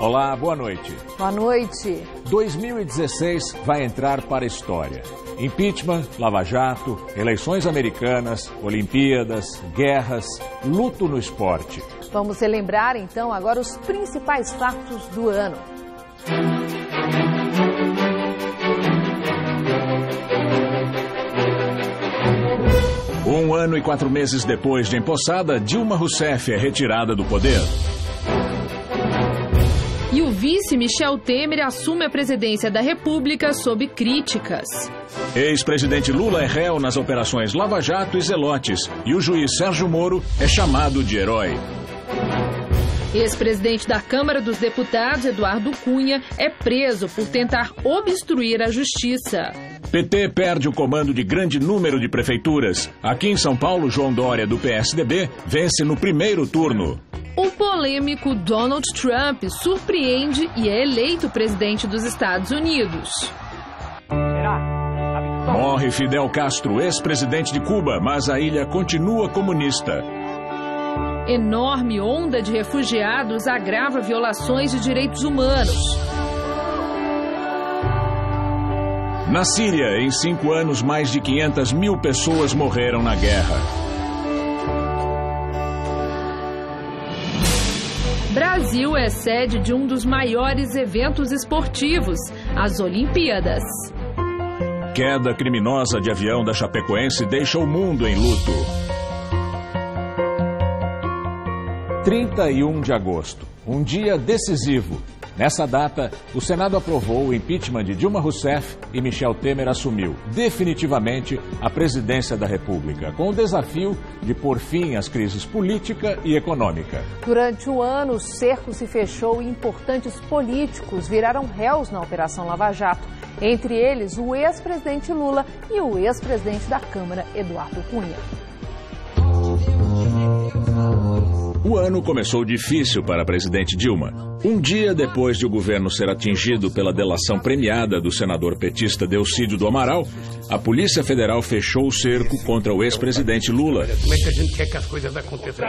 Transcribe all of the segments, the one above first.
Olá, boa noite. Boa noite. 2016 vai entrar para a história. Impeachment, Lava Jato, eleições americanas, Olimpíadas, guerras, luto no esporte. Vamos relembrar então agora os principais fatos do ano. Um ano e 4 meses depois de empossada, Dilma Rousseff é retirada do poder. E o vice Michel Temer assume a presidência da República sob críticas. Ex-presidente Lula é réu nas operações Lava Jato e Zelotes. E o juiz Sérgio Moro é chamado de herói. Ex-presidente da Câmara dos Deputados, Eduardo Cunha, é preso por tentar obstruir a justiça. PT perde o comando de grande número de prefeituras. Aqui em São Paulo, João Dória, do PSDB, vence no primeiro turno. O polêmico Donald Trump surpreende e é eleito presidente dos Estados Unidos. Morre Fidel Castro, ex-presidente de Cuba, mas a ilha continua comunista. Enorme onda de refugiados agrava violações de direitos humanos. Na Síria, em 5 anos, mais de 500 mil pessoas morreram na guerra. Brasil é sede de um dos maiores eventos esportivos, as Olimpíadas. Queda criminosa de avião da Chapecoense deixa o mundo em luto. 31 de agosto, um dia decisivo. Nessa data, o Senado aprovou o impeachment de Dilma Rousseff e Michel Temer assumiu definitivamente a presidência da República, com o desafio de pôr fim às crises política e econômica. Durante o ano, o cerco se fechou e importantes políticos viraram réus na Operação Lava Jato. Entre eles, o ex-presidente Lula e o ex-presidente da Câmara, Eduardo Cunha. O ano começou difícil para a presidente Dilma. Um dia depois de o governo ser atingido pela delação premiada do senador petista Delcídio do Amaral, a Polícia Federal fechou o cerco contra o ex-presidente Lula. Como é que a gente quer que as coisas aconteçam?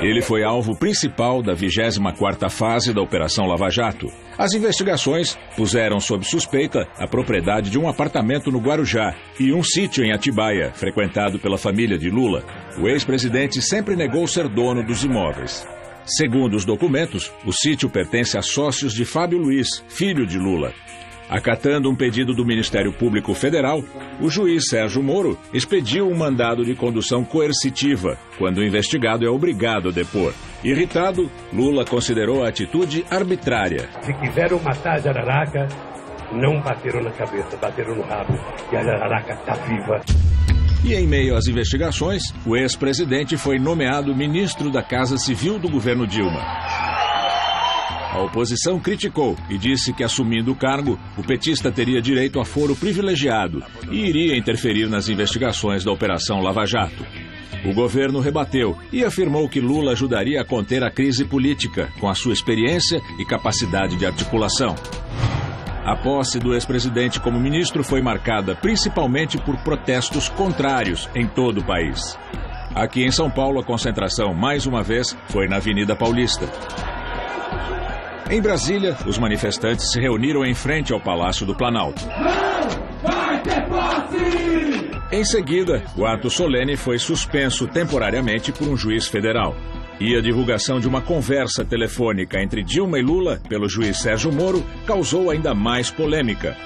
Ele foi alvo principal da 24ª fase da Operação Lava Jato. As investigações puseram sob suspeita a propriedade de um apartamento no Guarujá e um sítio em Atibaia, frequentado pela família de Lula. O ex-presidente sempre negou ser dono dos imóveis. Segundo os documentos, o sítio pertence a sócios de Fábio Luiz, filho de Lula. Acatando um pedido do Ministério Público Federal, o juiz Sérgio Moro expediu um mandado de condução coercitiva, quando o investigado é obrigado a depor. Irritado, Lula considerou a atitude arbitrária. Se quiseram matar a jararaca, não bateram na cabeça, bateram no rabo, e a jararaca está viva. E em meio às investigações, o ex-presidente foi nomeado ministro da Casa Civil do governo Dilma. A oposição criticou e disse que, assumindo o cargo, o petista teria direito a foro privilegiado e iria interferir nas investigações da Operação Lava Jato. O governo rebateu e afirmou que Lula ajudaria a conter a crise política com a sua experiência e capacidade de articulação. A posse do ex-presidente como ministro foi marcada principalmente por protestos contrários em todo o país. Aqui em São Paulo, a concentração, mais uma vez, foi na Avenida Paulista. Em Brasília, os manifestantes se reuniram em frente ao Palácio do Planalto. Não vai ter posse! Em seguida, o ato solene foi suspenso temporariamente por um juiz federal. E a divulgação de uma conversa telefônica entre Dilma e Lula pelo juiz Sérgio Moro causou ainda mais polêmica.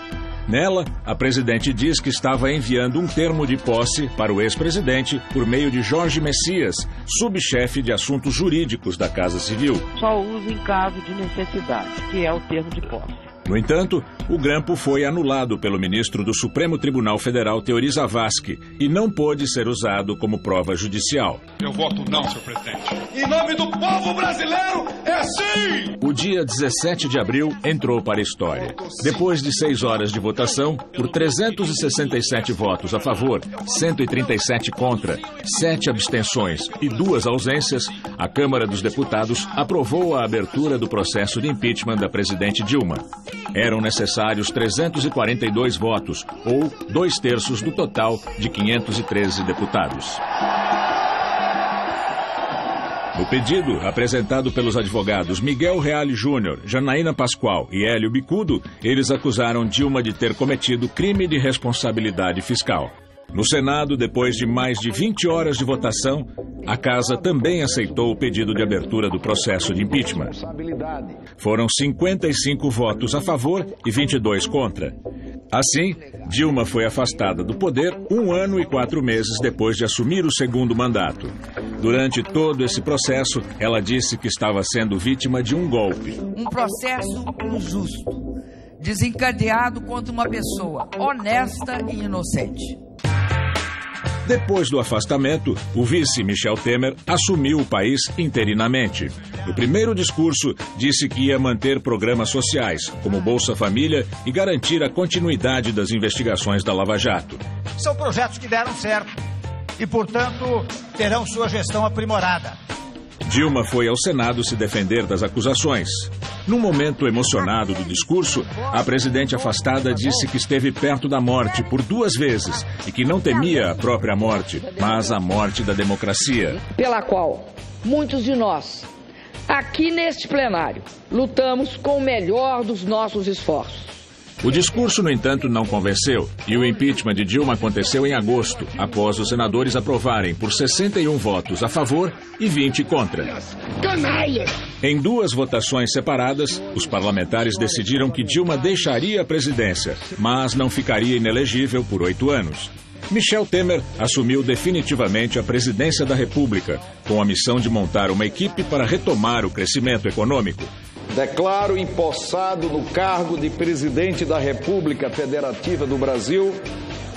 Nela, a presidente diz que estava enviando um termo de posse para o ex-presidente por meio de Jorge Messias, subchefe de assuntos jurídicos da Casa Civil. Só uso em caso de necessidade, que é o termo de posse. No entanto, o grampo foi anulado pelo ministro do Supremo Tribunal Federal, Teori Zavascki, e não pôde ser usado como prova judicial. Eu voto não, senhor presidente. Em nome do povo brasileiro, é sim! O dia 17 de abril entrou para a história. Depois de 6 horas de votação, por 367 votos a favor, 137 contra, 7 abstenções e 2 ausências, a Câmara dos Deputados aprovou a abertura do processo de impeachment da presidente Dilma. Eram necessários 342 votos, ou 2/3 do total de 513 deputados. No pedido, apresentado pelos advogados Miguel Reale Júnior, Janaína Pascoal e Hélio Bicudo, eles acusaram Dilma de ter cometido crime de responsabilidade fiscal. No Senado, depois de mais de 20 horas de votação, a Casa também aceitou o pedido de abertura do processo de impeachment. Foram 55 votos a favor e 22 contra. Assim, Dilma foi afastada do poder 1 ano e 4 meses depois de assumir o segundo mandato. Durante todo esse processo, ela disse que estava sendo vítima de um golpe. Um processo injusto, desencadeado contra uma pessoa honesta e inocente. Depois do afastamento, o vice Michel Temer assumiu o país interinamente. No primeiro discurso, disse que ia manter programas sociais, como Bolsa Família, e garantir a continuidade das investigações da Lava Jato. São projetos que deram certo e, portanto, terão sua gestão aprimorada. Dilma foi ao Senado se defender das acusações. Num momento emocionado do discurso, a presidente afastada disse que esteve perto da morte por 2 vezes e que não temia a própria morte, mas a morte da democracia. Pela qual muitos de nós, aqui neste plenário, lutamos com o melhor dos nossos esforços. O discurso, no entanto, não convenceu e o impeachment de Dilma aconteceu em agosto, após os senadores aprovarem por 61 votos a favor e 20 contra. Em 2 votações separadas, os parlamentares decidiram que Dilma deixaria a presidência, mas não ficaria inelegível por 8 anos. Michel Temer assumiu definitivamente a presidência da República, com a missão de montar uma equipe para retomar o crescimento econômico. Declaro empossado no cargo de presidente da República Federativa do Brasil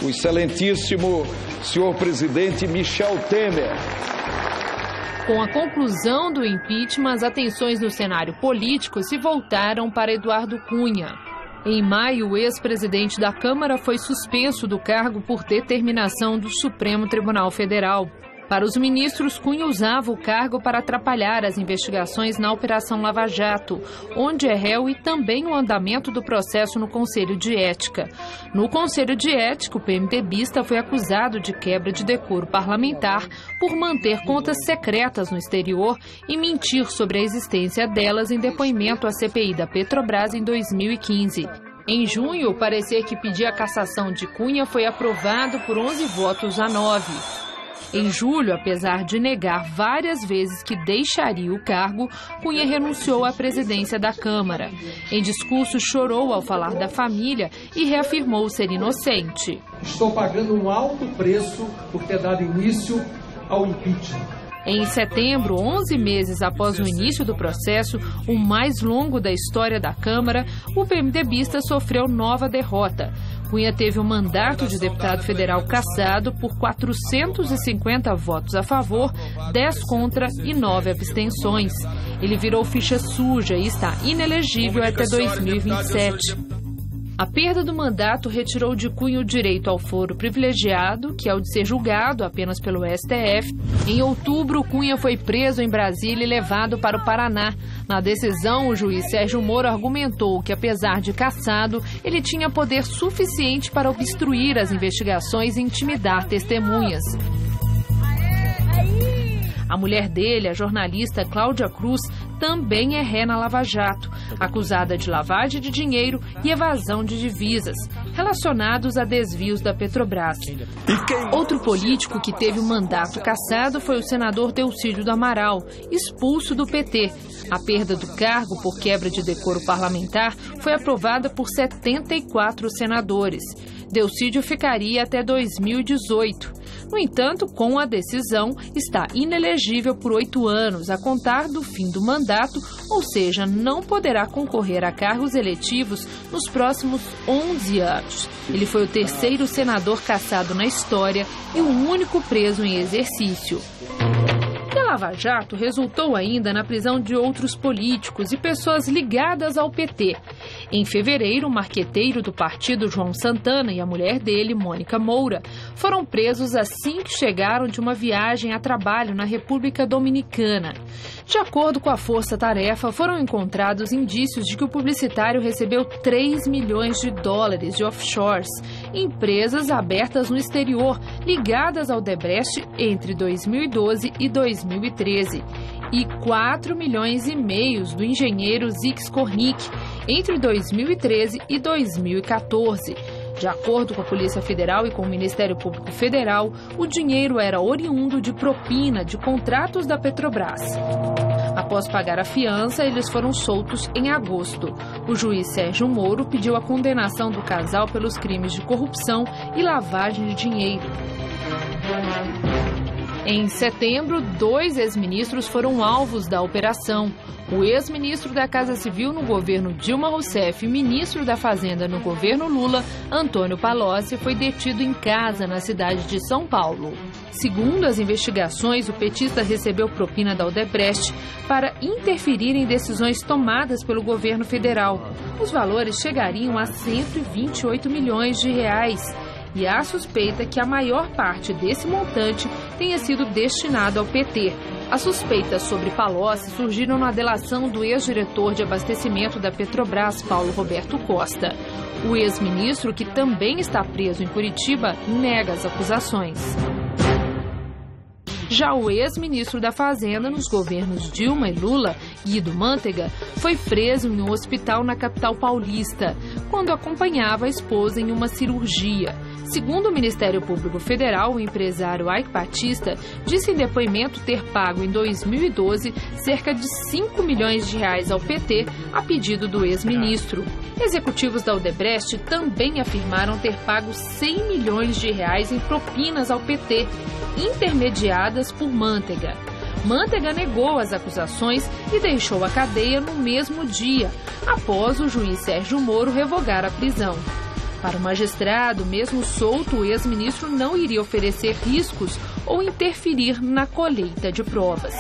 o excelentíssimo senhor presidente Michel Temer. Com a conclusão do impeachment, as atenções no cenário político se voltaram para Eduardo Cunha. Em maio, o ex-presidente da Câmara foi suspenso do cargo por determinação do Supremo Tribunal Federal. Para os ministros, Cunha usava o cargo para atrapalhar as investigações na Operação Lava Jato, onde é réu, e também o andamento do processo no Conselho de Ética. No Conselho de Ética, o PMDBista foi acusado de quebra de decoro parlamentar por manter contas secretas no exterior e mentir sobre a existência delas em depoimento à CPI da Petrobras em 2015. Em junho, o parecer que pedia a cassação de Cunha foi aprovado por 11 votos a 9. Em julho, apesar de negar várias vezes que deixaria o cargo, Cunha renunciou à presidência da Câmara. Em discurso, chorou ao falar da família e reafirmou ser inocente. Estou pagando um alto preço por ter dado início ao impeachment. Em setembro, 11 meses após o início do processo, o mais longo da história da Câmara, o PMDBista sofreu nova derrota. Cunha teve o mandato de deputado federal cassado por 450 votos a favor, 10 contra e 9 abstenções. Ele virou ficha suja e está inelegível até 2027. A perda do mandato retirou de Cunha o direito ao foro privilegiado, que é o de ser julgado apenas pelo STF. Em outubro, Cunha foi preso em Brasília e levado para o Paraná. Na decisão, o juiz Sérgio Moro argumentou que, apesar de cassado, ele tinha poder suficiente para obstruir as investigações e intimidar testemunhas. A mulher dele, a jornalista Cláudia Cruz, também é ré na Lava Jato, acusada de lavagem de dinheiro e evasão de divisas, relacionados a desvios da Petrobras. Outro político que teve o mandato cassado foi o senador Delcídio do Amaral, expulso do PT. A perda do cargo por quebra de decoro parlamentar foi aprovada por 74 senadores. Delcídio ficaria até 2018. No entanto, com a decisão, está inelegível por 8 anos, a contar do fim do mandato, ou seja, não poderá concorrer a cargos eletivos nos próximos 11 anos. Ele foi o 3º senador cassado na história e o único preso em exercício. A Lava Jato resultou ainda na prisão de outros políticos e pessoas ligadas ao PT. Em fevereiro, o marqueteiro do partido, João Santana, e a mulher dele, Mônica Moura, foram presos assim que chegaram de uma viagem a trabalho na República Dominicana. De acordo com a Força Tarefa, foram encontrados indícios de que o publicitário recebeu 3 milhões de dólares de offshores, empresas abertas no exterior, ligadas ao Odebrecht entre 2012 e 2013. e 4,5 milhões do engenheiro Zix Kornick entre 2013 e 2014. De acordo com a Polícia Federal e com o Ministério Público Federal, o dinheiro era oriundo de propina de contratos da Petrobras. Após pagar a fiança, eles foram soltos em agosto. O juiz Sérgio Moro pediu a condenação do casal pelos crimes de corrupção e lavagem de dinheiro. Em setembro, 2 ex-ministros foram alvos da operação. O ex-ministro da Casa Civil no governo Dilma Rousseff e ministro da Fazenda no governo Lula, Antônio Palocci, foi detido em casa na cidade de São Paulo. Segundo as investigações, o petista recebeu propina da Odebrecht para interferir em decisões tomadas pelo governo federal. Os valores chegariam a 128 milhões de reais. E há suspeita que a maior parte desse montante tenha sido destinado ao PT. As suspeitas sobre Palocci surgiram na delação do ex-diretor de abastecimento da Petrobras, Paulo Roberto Costa. O ex-ministro, que também está preso em Curitiba, nega as acusações. Já o ex-ministro da Fazenda nos governos Dilma e Lula, Guido Mantega, foi preso em um hospital na capital paulista, quando acompanhava a esposa em uma cirurgia. Segundo o Ministério Público Federal, o empresário Eike Batista disse em depoimento ter pago em 2012 cerca de 5 milhões de reais ao PT a pedido do ex-ministro. Executivos da Odebrecht também afirmaram ter pago 100 milhões de reais em propinas ao PT, intermediadas por Mantega. Mantega negou as acusações e deixou a cadeia no mesmo dia, após o juiz Sérgio Moro revogar a prisão. Para o magistrado, mesmo solto, o ex-ministro não iria oferecer riscos ou interferir na colheita de provas.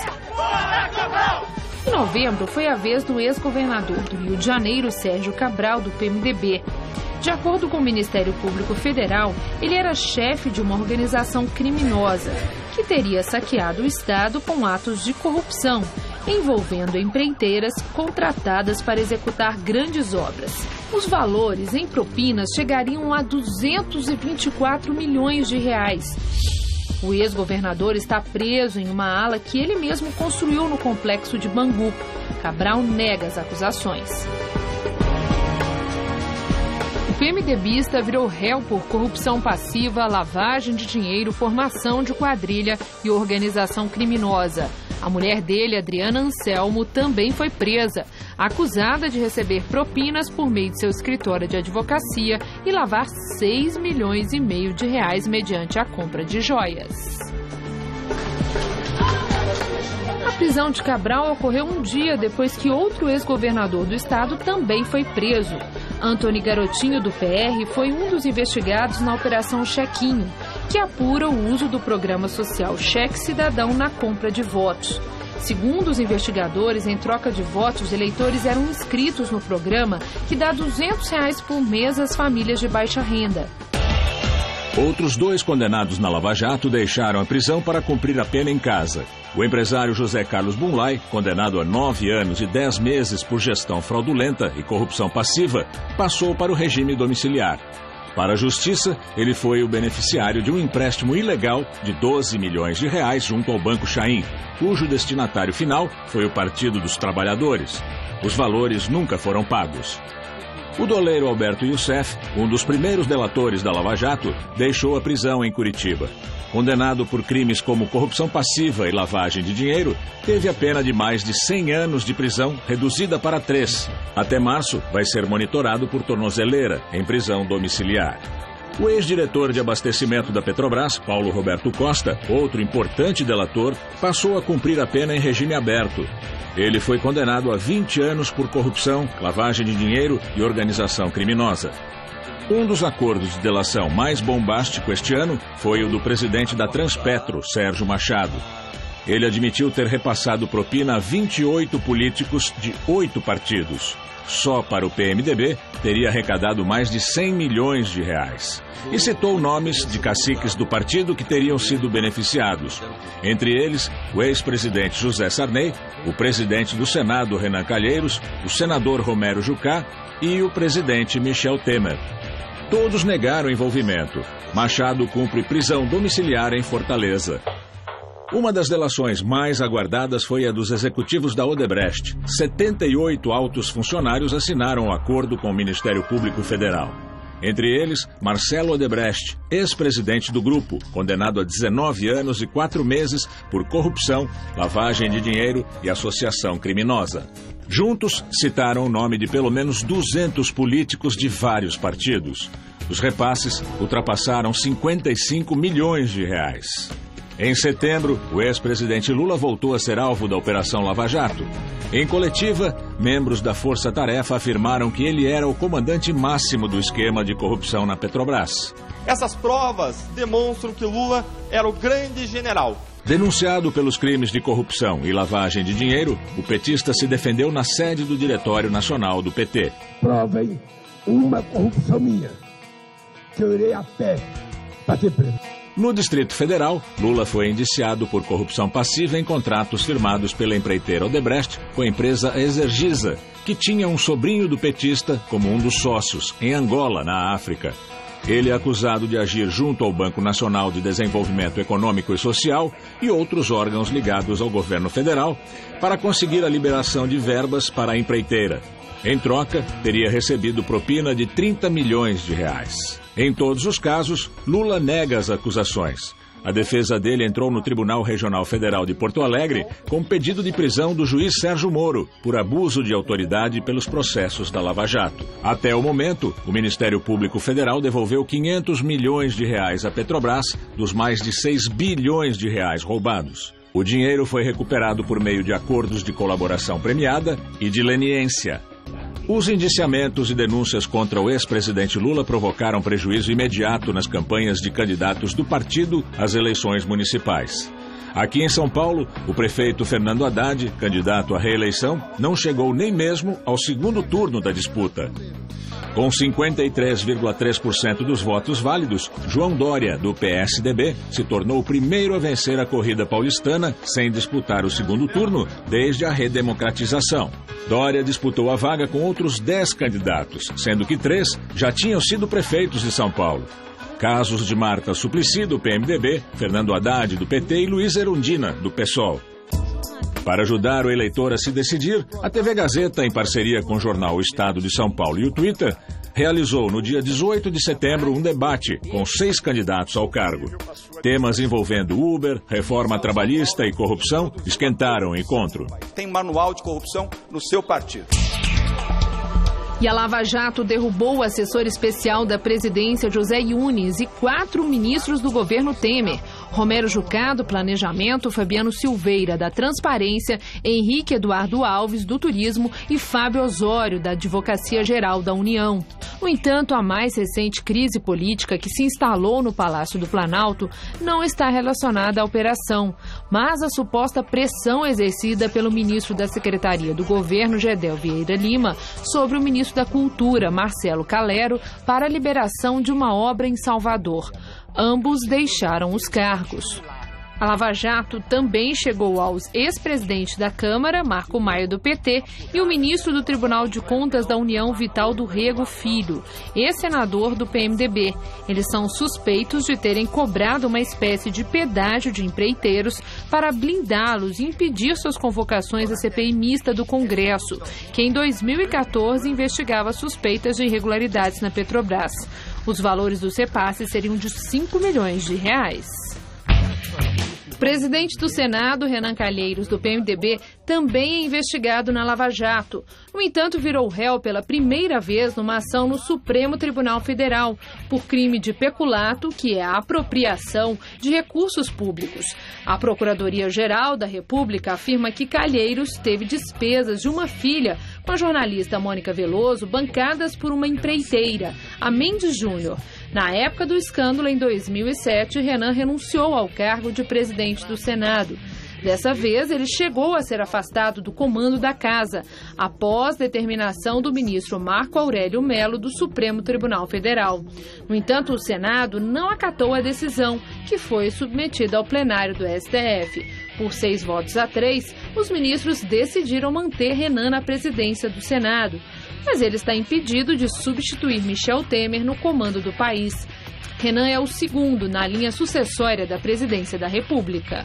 Em novembro, foi a vez do ex-governador do Rio de Janeiro, Sérgio Cabral, do PMDB. De acordo com o Ministério Público Federal, ele era chefe de uma organização criminosa que teria saqueado o Estado com atos de corrupção, envolvendo empreiteiras contratadas para executar grandes obras. Os valores em propinas chegariam a 224 milhões de reais. O ex-governador está preso em uma ala que ele mesmo construiu no complexo de Bangu. Cabral nega as acusações. O PMDBista virou réu por corrupção passiva, lavagem de dinheiro, formação de quadrilha e organização criminosa. A mulher dele, Adriana Anselmo, também foi presa, acusada de receber propinas por meio de seu escritório de advocacia e lavar 6,5 milhões de reais mediante a compra de joias. A prisão de Cabral ocorreu um dia depois que outro ex-governador do estado também foi preso. Antony Garotinho, do PR, foi um dos investigados na Operação Chequinho, que apura o uso do programa social Cheque Cidadão na compra de votos. Segundo os investigadores, em troca de votos, eleitores eram inscritos no programa que dá R$200 por mês às famílias de baixa renda. Outros 2 condenados na Lava Jato deixaram a prisão para cumprir a pena em casa. O empresário José Carlos Bunlai, condenado a 9 anos e 10 meses por gestão fraudulenta e corrupção passiva, passou para o regime domiciliar. Para a Justiça, ele foi o beneficiário de um empréstimo ilegal de 12 milhões de reais junto ao Banco Chaim, cujo destinatário final foi o Partido dos Trabalhadores. Os valores nunca foram pagos. O doleiro Alberto Youssef, um dos primeiros delatores da Lava Jato, deixou a prisão em Curitiba. Condenado por crimes como corrupção passiva e lavagem de dinheiro, teve a pena de mais de 100 anos de prisão, reduzida para 3. Até março, vai ser monitorado por tornozeleira, em prisão domiciliar. O ex-diretor de abastecimento da Petrobras, Paulo Roberto Costa, outro importante delator, passou a cumprir a pena em regime aberto. Ele foi condenado a 20 anos por corrupção, lavagem de dinheiro e organização criminosa. Um dos acordos de delação mais bombástico este ano foi o do presidente da Transpetro, Sérgio Machado. Ele admitiu ter repassado propina a 28 políticos de 8 partidos. Só para o PMDB, teria arrecadado mais de 100 milhões de reais. E citou nomes de caciques do partido que teriam sido beneficiados. Entre eles, o ex-presidente José Sarney, o presidente do Senado, Renan Calheiros, o senador Romero Jucá e o presidente Michel Temer. Todos negaram envolvimento. Machado cumpre prisão domiciliar em Fortaleza. Uma das delações mais aguardadas foi a dos executivos da Odebrecht. 78 altos funcionários assinaram um acordo com o Ministério Público Federal. Entre eles, Marcelo Odebrecht, ex-presidente do grupo, condenado a 19 anos e 4 meses por corrupção, lavagem de dinheiro e associação criminosa. Juntos, citaram o nome de pelo menos 200 políticos de vários partidos. Os repasses ultrapassaram 55 milhões de reais. Em setembro, o ex-presidente Lula voltou a ser alvo da Operação Lava Jato. Em coletiva, membros da Força Tarefa afirmaram que ele era o comandante máximo do esquema de corrupção na Petrobras. Essas provas demonstram que Lula era o grande general. Denunciado pelos crimes de corrupção e lavagem de dinheiro, o petista se defendeu na sede do Diretório Nacional do PT. Provem uma corrupção minha, que eu irei a pé para ser preso. No Distrito Federal, Lula foi indiciado por corrupção passiva em contratos firmados pela empreiteira Odebrecht com a empresa Exergisa, que tinha um sobrinho do petista como um dos sócios, em Angola, na África. Ele é acusado de agir junto ao Banco Nacional de Desenvolvimento Econômico e Social e outros órgãos ligados ao governo federal para conseguir a liberação de verbas para a empreiteira. Em troca, teria recebido propina de 30 milhões de reais. Em todos os casos, Lula nega as acusações. A defesa dele entrou no Tribunal Regional Federal de Porto Alegre com pedido de prisão do juiz Sérgio Moro por abuso de autoridade pelos processos da Lava Jato. Até o momento, o Ministério Público Federal devolveu 500 milhões de reais à Petrobras dos mais de 6 bilhões de reais roubados. O dinheiro foi recuperado por meio de acordos de colaboração premiada e de leniência. Os indiciamentos e denúncias contra o ex-presidente Lula provocaram prejuízo imediato nas campanhas de candidatos do partido às eleições municipais. Aqui em São Paulo, o prefeito Fernando Haddad, candidato à reeleição, não chegou nem mesmo ao segundo turno da disputa. Com 53,3% dos votos válidos, João Dória, do PSDB, se tornou o primeiro a vencer a corrida paulistana sem disputar o segundo turno desde a redemocratização. Dória disputou a vaga com outros 10 candidatos, sendo que 3 já tinham sido prefeitos de São Paulo. Casos de Marta Suplicy, do PMDB, Fernando Haddad, do PT e Luiz Erundina, do PSOL. Para ajudar o eleitor a se decidir, a TV Gazeta, em parceria com o jornal O Estado de São Paulo e o Twitter, realizou no dia 18 de setembro um debate com 6 candidatos ao cargo. Temas envolvendo Uber, reforma trabalhista e corrupção esquentaram o encontro. Tem manual de corrupção no seu partido. E a Lava Jato derrubou o assessor especial da presidência José Yunes e 4 ministros do governo Temer. Romero Jucá, do Planejamento, Fabiano Silveira, da Transparência, Henrique Eduardo Alves, do Turismo e Fábio Osório, da Advocacia Geral da União. No entanto, a mais recente crise política que se instalou no Palácio do Planalto não está relacionada à operação, mas à suposta pressão exercida pelo ministro da Secretaria do Governo, Gedel Vieira Lima, sobre o ministro da Cultura, Marcelo Calero, para a liberação de uma obra em Salvador. Ambos deixaram os cargos. A Lava Jato também chegou aos ex-presidentes da Câmara, Marco Maia, do PT, e o ministro do Tribunal de Contas da União, Vital do Rego Filho, ex-senador do PMDB. Eles são suspeitos de terem cobrado uma espécie de pedágio de empreiteiros para blindá-los e impedir suas convocações à CPI mista do Congresso, que em 2014 investigava suspeitas de irregularidades na Petrobras. Os valores dos repasses seriam de 5 milhões de reais. O presidente do Senado, Renan Calheiros, do PMDB, também é investigado na Lava Jato. No entanto, virou réu pela primeira vez numa ação no Supremo Tribunal Federal por crime de peculato, que é a apropriação de recursos públicos. A Procuradoria-Geral da República afirma que Calheiros teve despesas de uma filha com a jornalista Mônica Veloso bancadas por uma empreiteira, a Mendes Júnior. Na época do escândalo, em 2007, Renan renunciou ao cargo de presidente do Senado. Dessa vez, ele chegou a ser afastado do comando da casa, após determinação do ministro Marco Aurélio Mello do Supremo Tribunal Federal. No entanto, o Senado não acatou a decisão, que foi submetida ao plenário do STF. Por 6-3, os ministros decidiram manter Renan na presidência do Senado. Mas ele está impedido de substituir Michel Temer no comando do país. Renan é o segundo na linha sucessória da presidência da República.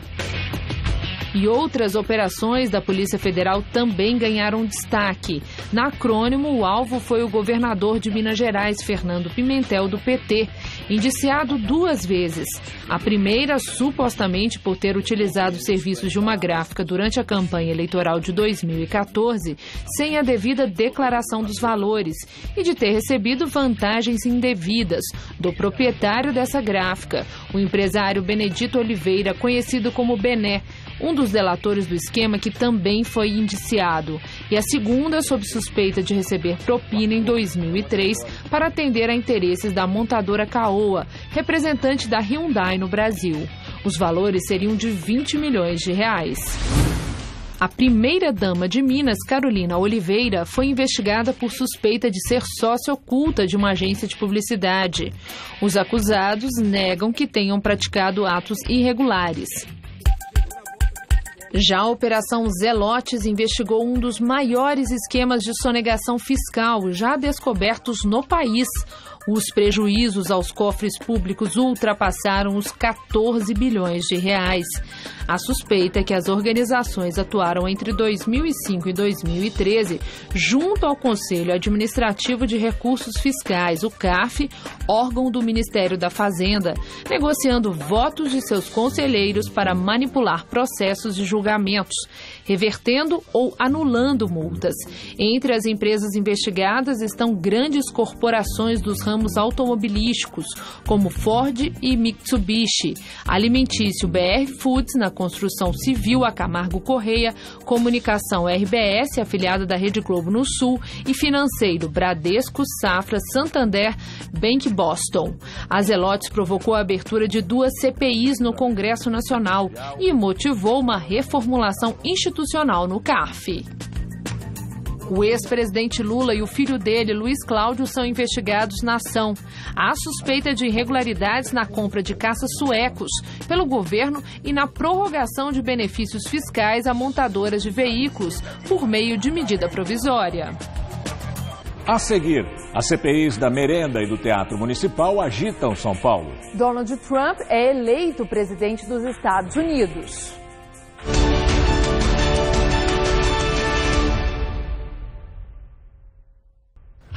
E outras operações da Polícia Federal também ganharam destaque. Na Acrônimo, o alvo foi o governador de Minas Gerais, Fernando Pimentel, do PT, indiciado 2 vezes. A primeira, supostamente por ter utilizado serviços de uma gráfica durante a campanha eleitoral de 2014, sem a devida declaração dos valores, e de ter recebido vantagens indevidas do proprietário dessa gráfica, o empresário Benedito Oliveira, conhecido como Bené, um dos delatores do esquema que também foi indiciado. E a segunda, sob suspeita de receber propina em 2003 para atender a interesses da montadora Caoa, representante da Hyundai no Brasil. Os valores seriam de 20 milhões de reais. A primeira-dama de Minas, Carolina Oliveira, foi investigada por suspeita de ser sócia oculta de uma agência de publicidade. Os acusados negam que tenham praticado atos irregulares. Já a Operação Zelotes investigou um dos maiores esquemas de sonegação fiscal já descobertos no país. Os prejuízos aos cofres públicos ultrapassaram os 14 bilhões de reais. A suspeita é que as organizações atuaram entre 2005 e 2013 junto ao Conselho Administrativo de Recursos Fiscais, o CARF, órgão do Ministério da Fazenda, negociando votos de seus conselheiros para manipular processos de julgamentos, revertendo ou anulando multas. Entre as empresas investigadas estão grandes corporações dos ramos automobilísticos, como Ford e Mitsubishi, alimentício BR Foods na construção civil, a Camargo Correia, comunicação RBS, afiliada da Rede Globo no Sul, e financeiro Bradesco, Safra, Santander, Bank Boston. A Zelotes provocou a abertura de 2 CPIs no Congresso Nacional e motivou uma reformulação institucional no CARF. O ex-presidente Lula e o filho dele, Luiz Cláudio, são investigados na ação. Há suspeita de irregularidades na compra de caças suecos pelo governo e na prorrogação de benefícios fiscais a montadoras de veículos por meio de medida provisória. A seguir, as CPIs da merenda e do Teatro Municipal agitam São Paulo. Donald Trump é eleito presidente dos Estados Unidos.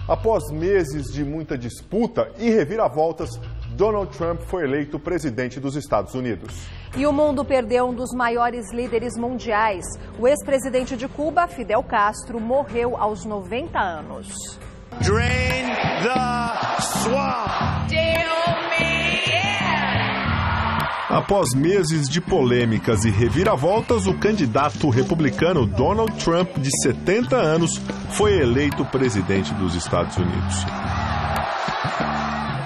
Após meses de muita disputa e reviravoltas, Donald Trump foi eleito presidente dos Estados Unidos. E o mundo perdeu um dos maiores líderes mundiais. O ex-presidente de Cuba, Fidel Castro, morreu aos 90 anos. Drain the swamp. Após meses de polêmicas e reviravoltas, o candidato republicano Donald Trump, de 70 anos, foi eleito presidente dos Estados Unidos.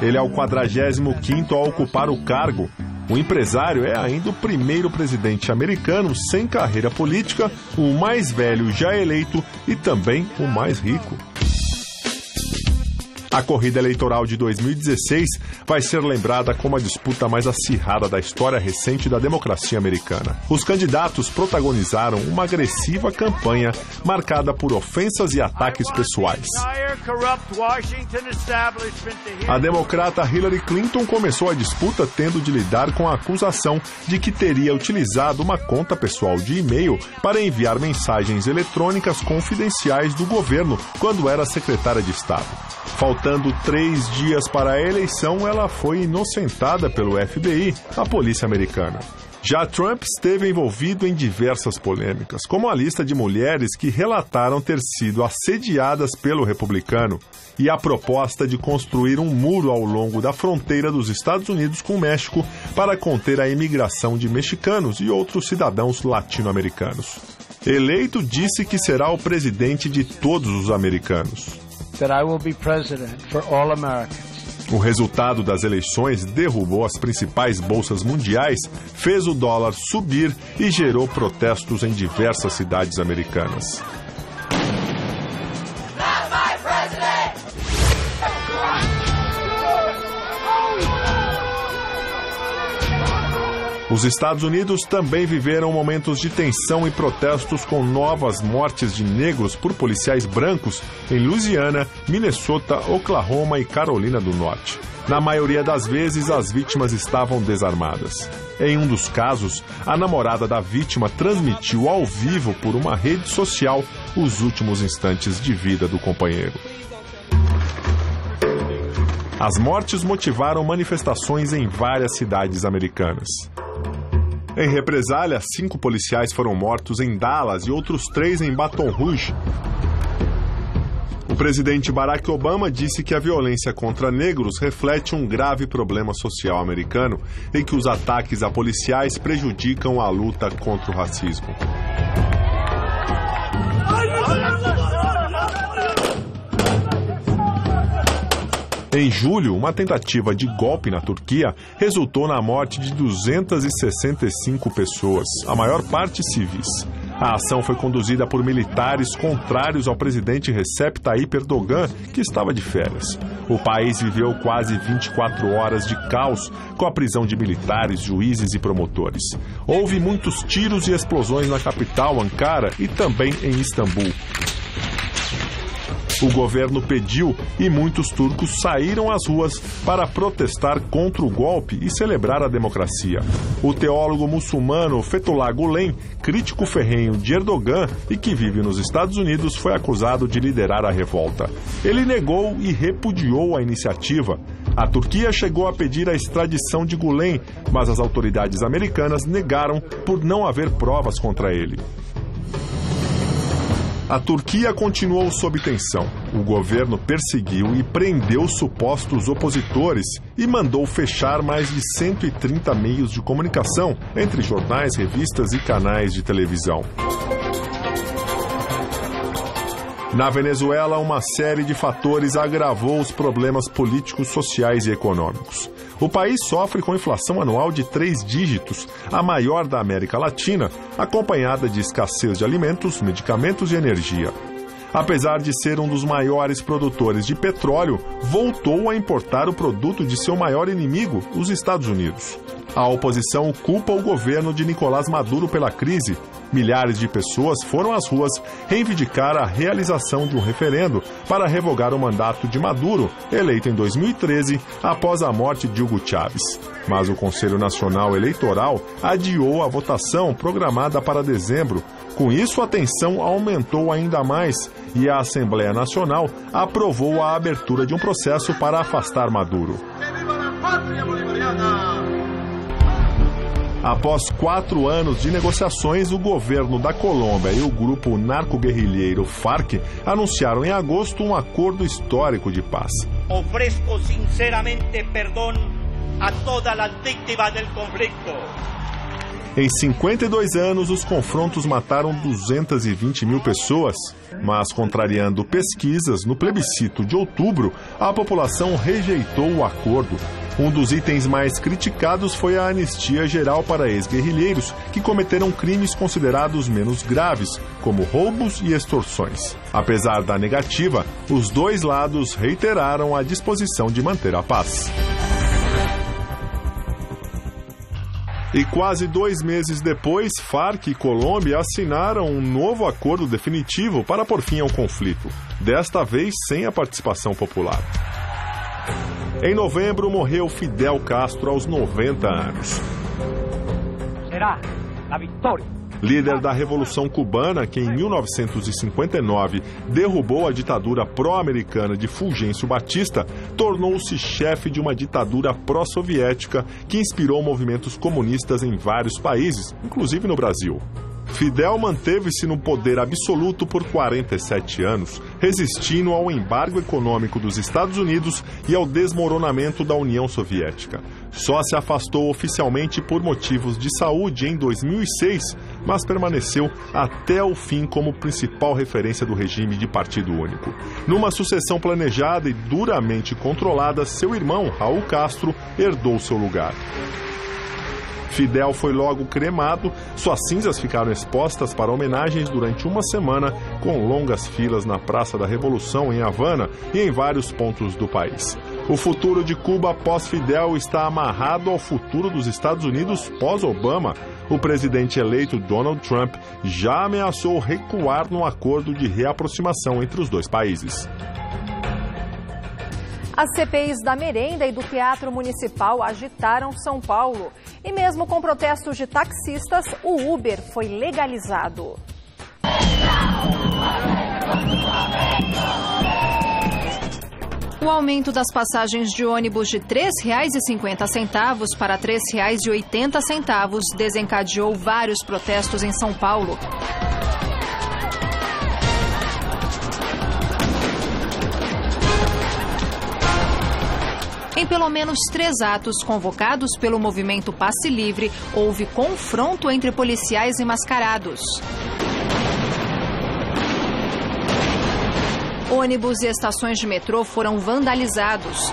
Ele é o 45º a ocupar o cargo. O empresário é ainda o primeiro presidente americano sem carreira política, o mais velho já eleito e também o mais rico. A corrida eleitoral de 2016 vai ser lembrada como a disputa mais acirrada da história recente da democracia americana. Os candidatos protagonizaram uma agressiva campanha marcada por ofensas e ataques pessoais. A democrata Hillary Clinton começou a disputa tendo de lidar com a acusação de que teria utilizado uma conta pessoal de e-mail para enviar mensagens eletrônicas confidenciais do governo quando era secretária de Estado. Faltando 3 dias para a eleição, ela foi inocentada pelo FBI, a polícia americana. Já Trump esteve envolvido em diversas polêmicas, como a lista de mulheres que relataram ter sido assediadas pelo republicano e a proposta de construir um muro ao longo da fronteira dos Estados Unidos com o México para conter a imigração de mexicanos e outros cidadãos latino-americanos. Eleito, disse que será o presidente de todos os americanos. That I will be president for all Americans. O resultado das eleições derrubou as principais bolsas mundiais, fez o dólar subir e gerou protestos em diversas cidades americanas. Os Estados Unidos também viveram momentos de tensão e protestos com novas mortes de negros por policiais brancos em Louisiana, Minnesota, Oklahoma e Carolina do Norte. Na maioria das vezes, as vítimas estavam desarmadas. Em um dos casos, a namorada da vítima transmitiu ao vivo por uma rede social os últimos instantes de vida do companheiro. As mortes motivaram manifestações em várias cidades americanas. Em represália, 5 policiais foram mortos em Dallas e outros 3 em Baton Rouge. O presidente Barack Obama disse que a violência contra negros reflete um grave problema social americano em que os ataques a policiais prejudicam a luta contra o racismo. Em julho, uma tentativa de golpe na Turquia resultou na morte de 265 pessoas, a maior parte civis. A ação foi conduzida por militares contrários ao presidente Recep Tayyip Erdogan, que estava de férias. O país viveu quase 24 horas de caos, com a prisão de militares, juízes e promotores. Houve muitos tiros e explosões na capital, Ankara, e também em Istambul. O governo pediu e muitos turcos saíram às ruas para protestar contra o golpe e celebrar a democracia. O teólogo muçulmano Fethullah Gülen, crítico ferrenho de Erdogan e que vive nos Estados Unidos, foi acusado de liderar a revolta. Ele negou e repudiou a iniciativa. A Turquia chegou a pedir a extradição de Gülen, mas as autoridades americanas negaram por não haver provas contra ele. A Turquia continuou sob tensão. O governo perseguiu e prendeu supostos opositores e mandou fechar mais de 130 meios de comunicação, entre jornais, revistas e canais de televisão. Na Venezuela, uma série de fatores agravou os problemas políticos, sociais e econômicos. O país sofre com inflação anual de 3 dígitos, a maior da América Latina, acompanhada de escassez de alimentos, medicamentos e energia. Apesar de ser um dos maiores produtores de petróleo, voltou a importar o produto de seu maior inimigo, os Estados Unidos. A oposição culpa o governo de Nicolás Maduro pela crise. Milhares de pessoas foram às ruas reivindicar a realização de um referendo para revogar o mandato de Maduro, eleito em 2013, após a morte de Hugo Chávez. Mas o Conselho Nacional Eleitoral adiou a votação programada para dezembro. Com isso, a tensão aumentou ainda mais e a Assembleia Nacional aprovou a abertura de um processo para afastar Maduro. Após 4 anos de negociações, o governo da Colômbia e o grupo narco-guerrilheiro FARC anunciaram em agosto um acordo histórico de paz. Ofrezco sinceramente perdão a todas as vítimas do conflito. Em 52 anos, os confrontos mataram 220 mil pessoas, mas, contrariando pesquisas, no plebiscito de outubro, a população rejeitou o acordo. Um dos itens mais criticados foi a anistia geral para ex-guerrilheiros que cometeram crimes considerados menos graves, como roubos e extorsões. Apesar da negativa, os dois lados reiteraram a disposição de manter a paz. E quase 2 meses depois, FARC e Colômbia assinaram um novo acordo definitivo para pôr fim ao conflito, desta vez sem a participação popular. Em novembro, morreu Fidel Castro aos 90 anos. Será a vitória. Líder da Revolução Cubana, que em 1959 derrubou a ditadura pró-americana de Fulgêncio Batista, tornou-se chefe de uma ditadura pró-soviética que inspirou movimentos comunistas em vários países, inclusive no Brasil. Fidel manteve-se no poder absoluto por 47 anos, resistindo ao embargo econômico dos Estados Unidos e ao desmoronamento da União Soviética. Só se afastou oficialmente por motivos de saúde em 2006, mas permaneceu até o fim como principal referência do regime de partido único. Numa sucessão planejada e duramente controlada, seu irmão, Raul Castro, herdou seu lugar. Fidel foi logo cremado, suas cinzas ficaram expostas para homenagens durante uma semana, com longas filas na Praça da Revolução, em Havana, e em vários pontos do país. O futuro de Cuba pós-Fidel está amarrado ao futuro dos Estados Unidos pós-Obama. O presidente eleito Donald Trump já ameaçou recuar no acordo de reaproximação entre os dois países. As CPIs da merenda e do Teatro Municipal agitaram São Paulo. E mesmo com protestos de taxistas, o Uber foi legalizado. O aumento das passagens de ônibus de R$ 3,50 para R$ 3,80 desencadeou vários protestos em São Paulo. Em pelo menos 3 atos convocados pelo movimento Passe Livre, houve confronto entre policiais e mascarados. Ônibus e estações de metrô foram vandalizados.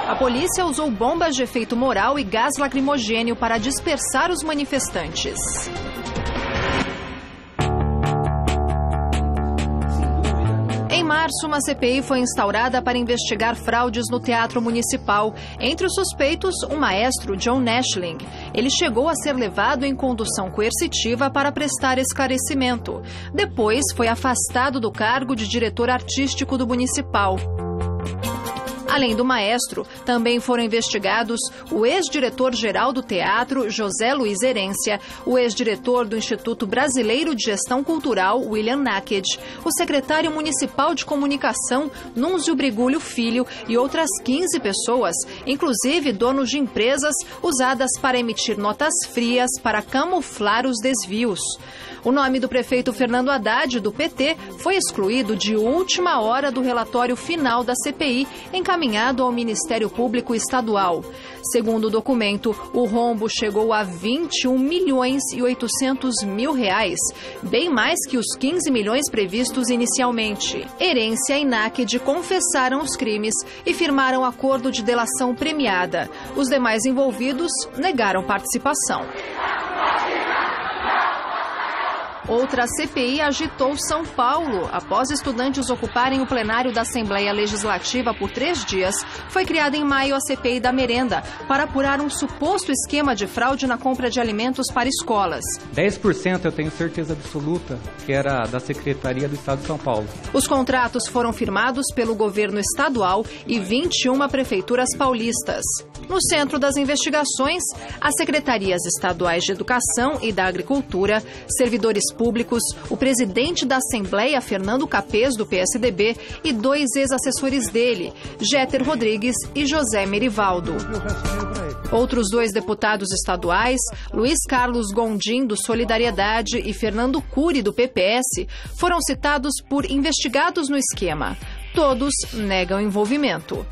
A polícia usou bombas de efeito moral e gás lacrimogêneo para dispersar os manifestantes. Em março, uma CPI foi instaurada para investigar fraudes no Teatro Municipal. Entre os suspeitos, o maestro John Nashling. Ele chegou a ser levado em condução coercitiva para prestar esclarecimento. Depois, foi afastado do cargo de diretor artístico do Municipal. Além do maestro, também foram investigados o ex-diretor-geral do teatro, José Luiz Herência, o ex-diretor do Instituto Brasileiro de Gestão Cultural, William Naked, o secretário municipal de comunicação, Núncio Brigulho Filho, e outras 15 pessoas, inclusive donos de empresas usadas para emitir notas frias para camuflar os desvios. O nome do prefeito Fernando Haddad, do PT, foi excluído de última hora do relatório final da CPI, encaminhado ao Ministério Público Estadual. Segundo o documento, o rombo chegou a 21.800.000 reais, bem mais que os 15 milhões previstos inicialmente. Herência e Naked confessaram os crimes e firmaram acordo de delação premiada. Os demais envolvidos negaram participação. Outra CPI agitou São Paulo. Após estudantes ocuparem o plenário da Assembleia Legislativa por 3 dias, foi criada em maio a CPI da merenda, para apurar um suposto esquema de fraude na compra de alimentos para escolas. 10% eu tenho certeza absoluta que era da Secretaria do Estado de São Paulo. Os contratos foram firmados pelo governo estadual e 21 prefeituras paulistas. No centro das investigações, as secretarias estaduais de Educação e da Agricultura, servidores públicos, o presidente da Assembleia, Fernando Capês, do PSDB, e 2 ex-assessores dele, Jeter Rodrigues e José Merivaldo. Outros 2 deputados estaduais, Luiz Carlos Gondim, do Solidariedade, e Fernando Cury, do PPS, foram citados por investigados no esquema. Todos negam envolvimento.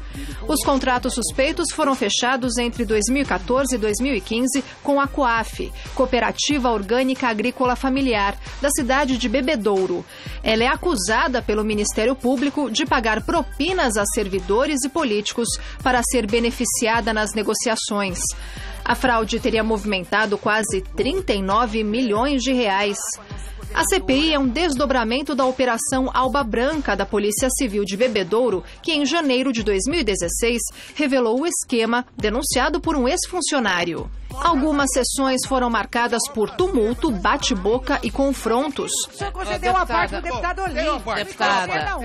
Os contratos suspeitos foram fechados entre 2014 e 2015 com a COAF, Cooperativa Orgânica Agrícola Familiar, da cidade de Bebedouro. Ela é acusada pelo Ministério Público de pagar propinas a servidores e políticos para ser beneficiada nas negociações. A fraude teria movimentado quase 39 milhões de reais. A CPI é um desdobramento da Operação Alba Branca da Polícia Civil de Bebedouro, que em janeiro de 2016 revelou o esquema denunciado por um ex-funcionário. Algumas sessões foram marcadas por tumulto, bate-boca e confrontos. O senhor concedeu uma parte do deputado Olim. Deputada.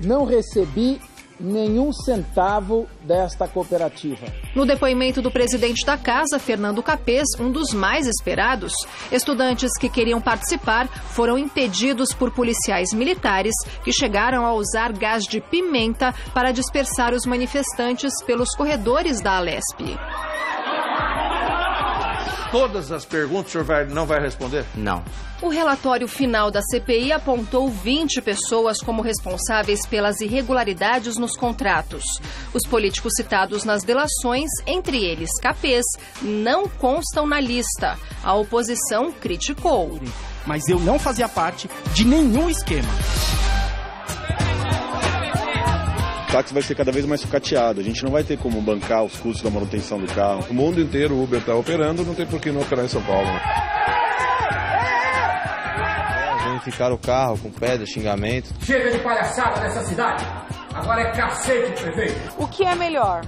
Não recebi nenhum centavo desta cooperativa. No depoimento do presidente da casa, Fernando Capês, um dos mais esperados, estudantes que queriam participar foram impedidos por policiais militares que chegaram a usar gás de pimenta para dispersar os manifestantes pelos corredores da Alesp. Todas as perguntas o senhor não vai responder? Não. O relatório final da CPI apontou 20 pessoas como responsáveis pelas irregularidades nos contratos. Os políticos citados nas delações, entre eles Capês, não constam na lista. A oposição criticou. Mas eu não fazia parte de nenhum esquema. O táxi vai ser cada vez mais sucateado. A gente não vai ter como bancar os custos da manutenção do carro. O mundo inteiro o Uber está operando, não tem por que não operar em São Paulo. A danificaram o carro com pedra, xingamento. Chega de palhaçada nessa cidade! Agora é cacete, prefeito! O que é melhor?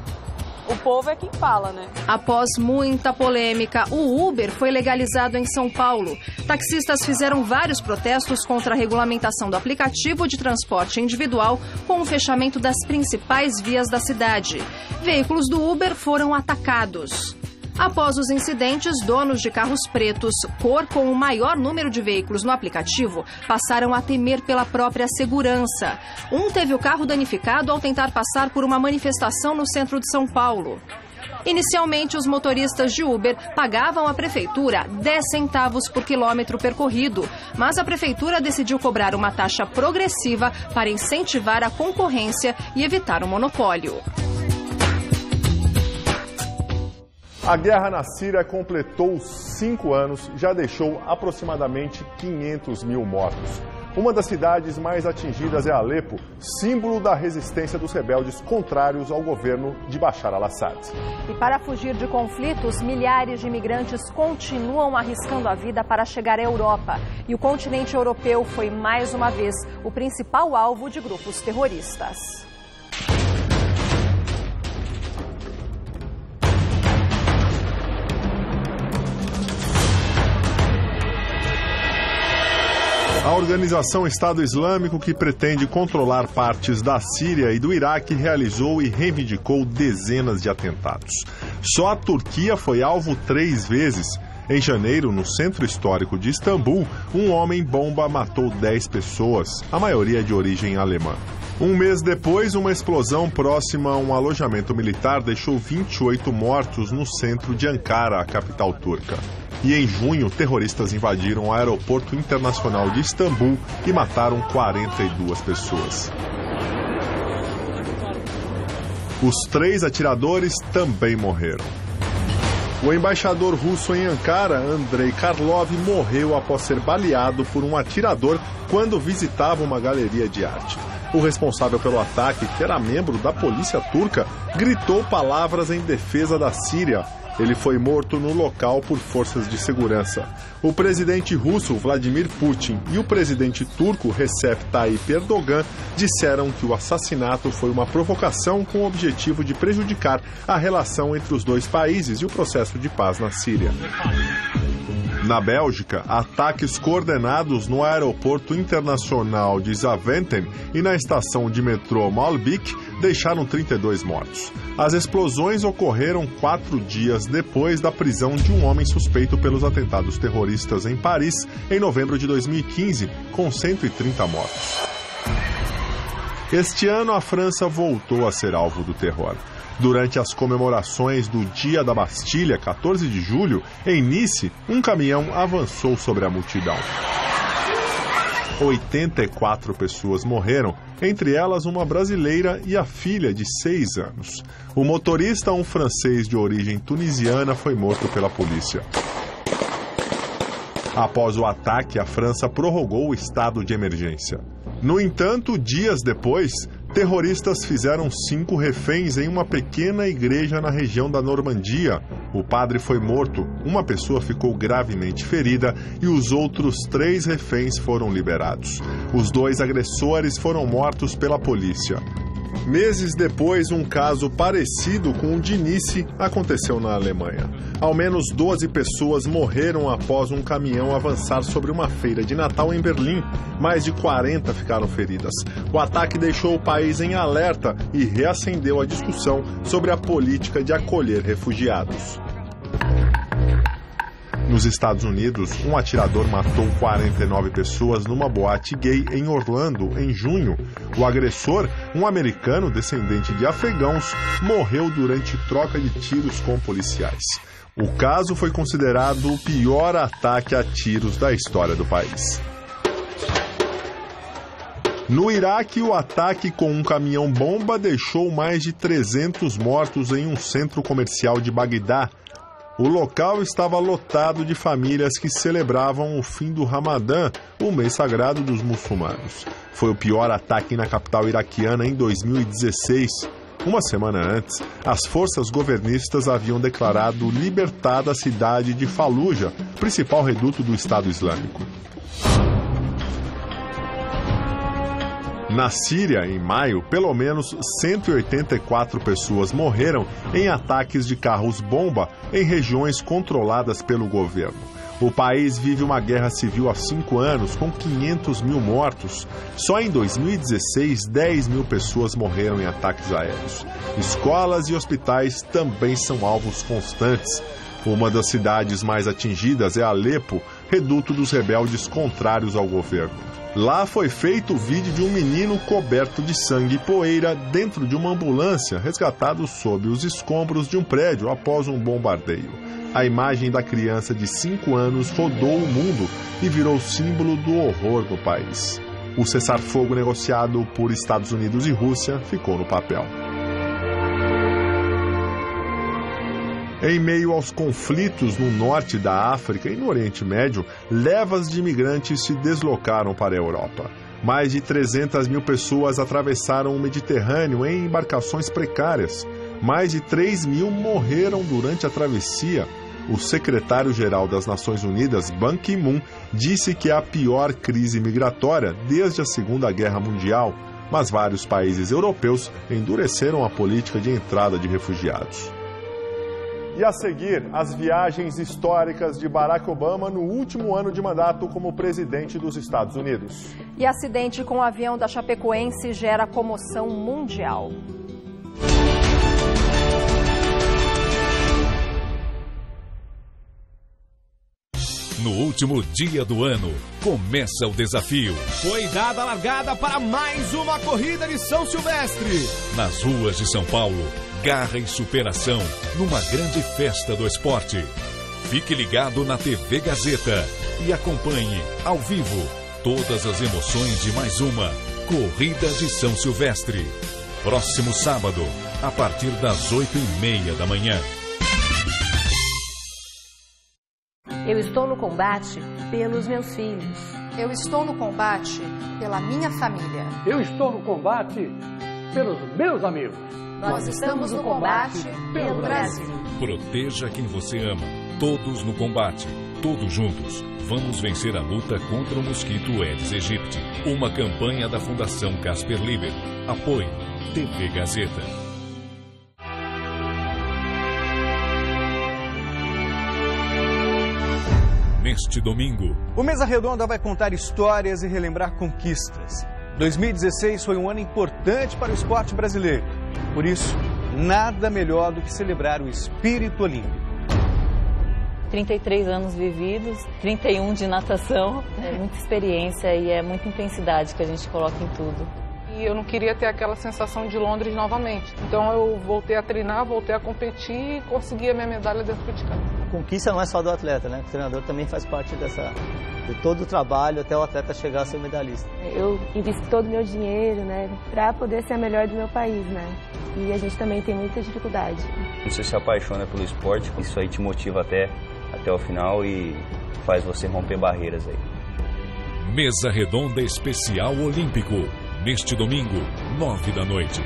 O povo é quem fala, né? Após muita polêmica, o Uber foi legalizado em São Paulo. Taxistas fizeram vários protestos contra a regulamentação do aplicativo de transporte individual com o fechamento das principais vias da cidade. Veículos do Uber foram atacados. Após os incidentes, donos de carros pretos, cor com o maior número de veículos no aplicativo, passaram a temer pela própria segurança. Um teve o carro danificado ao tentar passar por uma manifestação no centro de São Paulo. Inicialmente, os motoristas de Uber pagavam à prefeitura 10 centavos por quilômetro percorrido, mas a prefeitura decidiu cobrar uma taxa progressiva para incentivar a concorrência e evitar o monopólio. A guerra na Síria completou 5 anos e já deixou aproximadamente 500 mil mortos. Uma das cidades mais atingidas é Alepo, símbolo da resistência dos rebeldes contrários ao governo de Bashar al-Assad. E para fugir de conflitos, milhares de imigrantes continuam arriscando a vida para chegar à Europa. E o continente europeu foi mais uma vez o principal alvo de grupos terroristas. A organização Estado Islâmico, que pretende controlar partes da Síria e do Iraque, realizou e reivindicou dezenas de atentados. Só a Turquia foi alvo 3 vezes. Em janeiro, no centro histórico de Istambul, um homem-bomba matou 10 pessoas, a maioria de origem alemã. Um mês depois, uma explosão próxima a um alojamento militar deixou 28 mortos no centro de Ankara, a capital turca. E em junho, terroristas invadiram o aeroporto internacional de Istambul e mataram 42 pessoas. Os 3 atiradores também morreram. O embaixador russo em Ankara, Andrei Karlov, morreu após ser baleado por um atirador quando visitava uma galeria de arte. O responsável pelo ataque, que era membro da polícia turca, gritou palavras em defesa da Síria. Ele foi morto no local por forças de segurança. O presidente russo, Vladimir Putin, e o presidente turco, Recep Tayyip Erdogan, disseram que o assassinato foi uma provocação com o objetivo de prejudicar a relação entre os dois países e o processo de paz na Síria. Na Bélgica, ataques coordenados no aeroporto internacional de Zaventem e na estação de metrô Malbik deixaram 32 mortos. As explosões ocorreram 4 dias depois da prisão de um homem suspeito pelos atentados terroristas em Paris em novembro de 2015, com 130 mortos. Este ano, a França voltou a ser alvo do terror. Durante as comemorações do Dia da Bastilha, 14 de julho, em Nice, um caminhão avançou sobre a multidão. 84 pessoas morreram, entre elas uma brasileira e a filha de 6 anos. O motorista, um francês de origem tunisiana, foi morto pela polícia. Após o ataque, a França prorrogou o estado de emergência. No entanto, dias depois, terroristas fizeram 5 reféns em uma pequena igreja na região da Normandia. O padre foi morto, uma pessoa ficou gravemente ferida e os outros 3 reféns foram liberados. Os 2 agressores foram mortos pela polícia. Meses depois, um caso parecido com o de Nice aconteceu na Alemanha. Ao menos 12 pessoas morreram após um caminhão avançar sobre uma feira de Natal em Berlim. Mais de 40 ficaram feridas. O ataque deixou o país em alerta e reacendeu a discussão sobre a política de acolher refugiados. Nos Estados Unidos, um atirador matou 49 pessoas numa boate gay em Orlando, em junho. O agressor, um americano descendente de afegãos, morreu durante troca de tiros com policiais. O caso foi considerado o pior ataque a tiros da história do país. No Iraque, o ataque com um caminhão-bomba deixou mais de 300 mortos em um centro comercial de Bagdá. O local estava lotado de famílias que celebravam o fim do Ramadã, o mês sagrado dos muçulmanos. Foi o pior ataque na capital iraquiana em 2016. Uma semana antes, as forças governistas haviam declarado libertada a cidade de Fallujah, principal reduto do Estado Islâmico. Na Síria, em maio, pelo menos 184 pessoas morreram em ataques de carros-bomba em regiões controladas pelo governo. O país vive uma guerra civil há 5 anos, com 500 mil mortos. Só em 2016, 10 mil pessoas morreram em ataques aéreos. Escolas e hospitais também são alvos constantes. Uma das cidades mais atingidas é Alepo, reduto dos rebeldes contrários ao governo. Lá foi feito o vídeo de um menino coberto de sangue e poeira dentro de uma ambulância, resgatado sob os escombros de um prédio após um bombardeio. A imagem da criança de 5 anos rodou o mundo e virou símbolo do horror no país. O cessar-fogo negociado por Estados Unidos e Rússia ficou no papel. Em meio aos conflitos no norte da África e no Oriente Médio, levas de imigrantes se deslocaram para a Europa. Mais de 300 mil pessoas atravessaram o Mediterrâneo em embarcações precárias. Mais de 3 mil morreram durante a travessia. O secretário-geral das Nações Unidas, Ban Ki-moon, disse que é a pior crise migratória desde a Segunda Guerra Mundial, mas vários países europeus endureceram a política de entrada de refugiados. E a seguir, as viagens históricas de Barack Obama no último ano de mandato como presidente dos Estados Unidos. E acidente com o avião da Chapecoense gera comoção mundial. No último dia do ano, começa o desafio. Foi dada a largada para mais uma corrida de São Silvestre. Nas ruas de São Paulo, garra e superação numa grande festa do esporte. Fique ligado na TV Gazeta e acompanhe, ao vivo, todas as emoções de mais uma Corrida de São Silvestre. Próximo sábado, a partir das 8h30 da manhã. Eu estou no combate pelos meus filhos. Eu estou no combate pela minha família. Eu estou no combate pelos meus amigos. Nós estamos no combate pelo Brasil. Proteja quem você ama. Todos no combate. Todos juntos. Vamos vencer a luta contra o mosquito Aedes aegypti. Uma campanha da Fundação Casper Libero. Apoio TV Gazeta. Neste domingo, o Mesa Redonda vai contar histórias e relembrar conquistas. 2016 foi um ano importante para o esporte brasileiro. Por isso, nada melhor do que celebrar o espírito olímpico. 33 anos vividos, 31 de natação. É muita experiência e é muita intensidade que a gente coloca em tudo. E eu não queria ter aquela sensação de Londres novamente. Então eu voltei a treinar, voltei a competir e consegui a minha medalha dentro de casa. A conquista não é só do atleta, né? O treinador também faz parte de todo o trabalho até o atleta chegar a ser medalhista. Eu investi todo o meu dinheiro, né, para poder ser a melhor do meu país, né? E a gente também tem muita dificuldade. Você se apaixona pelo esporte, isso aí te motiva até o final e faz você romper barreiras aí. Mesa Redonda Especial Olímpico. Neste domingo, 9 da noite.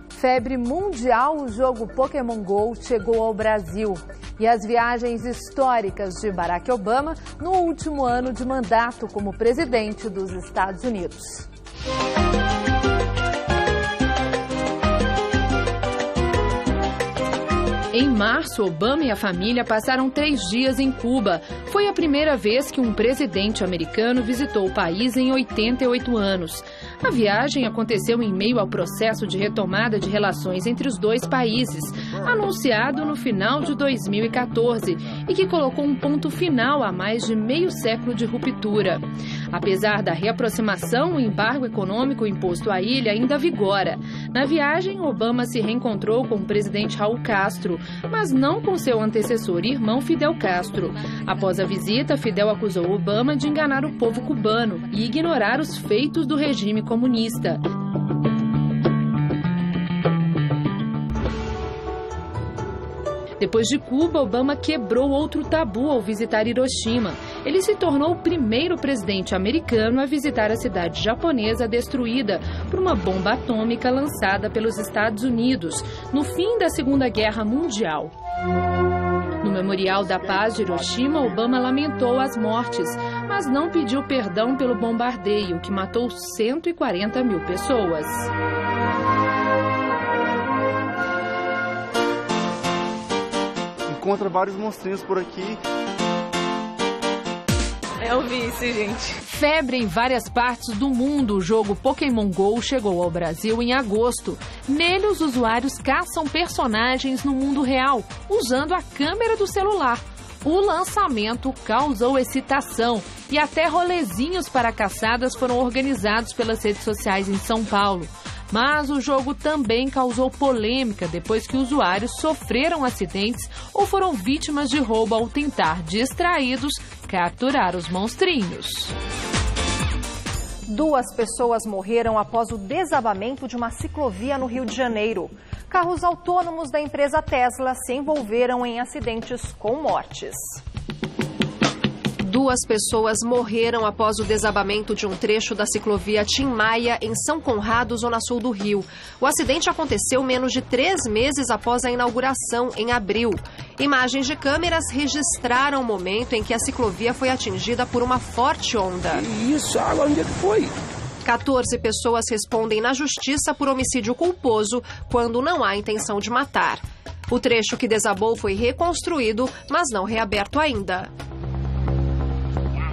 Febre mundial, o jogo Pokémon GO chegou ao Brasil. E as viagens históricas de Barack Obama no último ano de mandato como presidente dos Estados Unidos. Em março, Obama e a família passaram 3 dias em Cuba. Foi a primeira vez que um presidente americano visitou o país em 88 anos. A viagem aconteceu em meio ao processo de retomada de relações entre os dois países, anunciado no final de 2014, e que colocou um ponto final a mais de meio século de ruptura. Apesar da reaproximação, o embargo econômico imposto à ilha ainda vigora. Na viagem, Obama se reencontrou com o presidente Raul Castro, mas não com seu antecessor e irmão Fidel Castro. Após a visita, Fidel acusou Obama de enganar o povo cubano e ignorar os feitos do regime comunista. Depois de Cuba, Obama quebrou outro tabu ao visitar Hiroshima. Ele se tornou o primeiro presidente americano a visitar a cidade japonesa destruída por uma bomba atômica lançada pelos Estados Unidos no fim da Segunda Guerra Mundial. No Memorial da Paz de Hiroshima, Obama lamentou as mortes, mas não pediu perdão pelo bombardeio, que matou 140 mil pessoas. Encontra vários monstrinhos por aqui. Eu vi isso, gente. Febre em várias partes do mundo. O jogo Pokémon GO chegou ao Brasil em agosto. Nele, os usuários caçam personagens no mundo real, usando a câmera do celular. O lançamento causou excitação e até rolezinhos para caçadas foram organizados pelas redes sociais em São Paulo. Mas o jogo também causou polêmica depois que usuários sofreram acidentes ou foram vítimas de roubo ao tentar, distraídos, capturar os monstrinhos. 2 pessoas morreram após o desabamento de uma ciclovia no Rio de Janeiro. Carros autônomos da empresa Tesla se envolveram em acidentes com mortes. 2 pessoas morreram após o desabamento de um trecho da ciclovia Tim Maia, em São Conrado, zona sul do Rio. O acidente aconteceu menos de 3 meses após a inauguração, em abril. Imagens de câmeras registraram o momento em que a ciclovia foi atingida por uma forte onda. Isso, agora onde é que foi? 14 pessoas respondem na justiça por homicídio culposo quando não há intenção de matar. O trecho que desabou foi reconstruído, mas não reaberto ainda.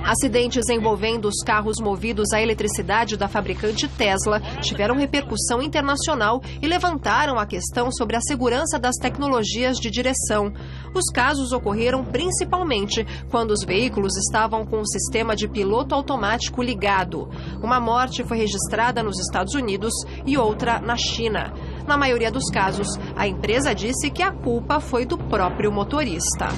Acidentes envolvendo os carros movidos à eletricidade da fabricante Tesla tiveram repercussão internacional e levantaram a questão sobre a segurança das tecnologias de direção. Os casos ocorreram principalmente quando os veículos estavam com o sistema de piloto automático ligado. Uma morte foi registrada nos Estados Unidos e outra na China. Na maioria dos casos, a empresa disse que a culpa foi do próprio motorista.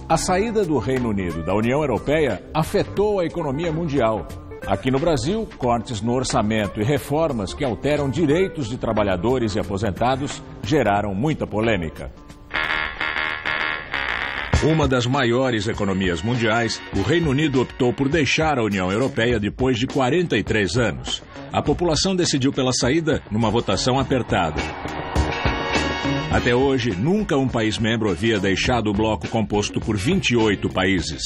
A saída do Reino Unido da União Europeia afetou a economia mundial. Aqui no Brasil, cortes no orçamento e reformas que alteram direitos de trabalhadores e aposentados geraram muita polêmica. Uma das maiores economias mundiais, o Reino Unido optou por deixar a União Europeia depois de 43 anos. A população decidiu pela saída numa votação apertada. Até hoje, nunca um país membro havia deixado o bloco composto por 28 países.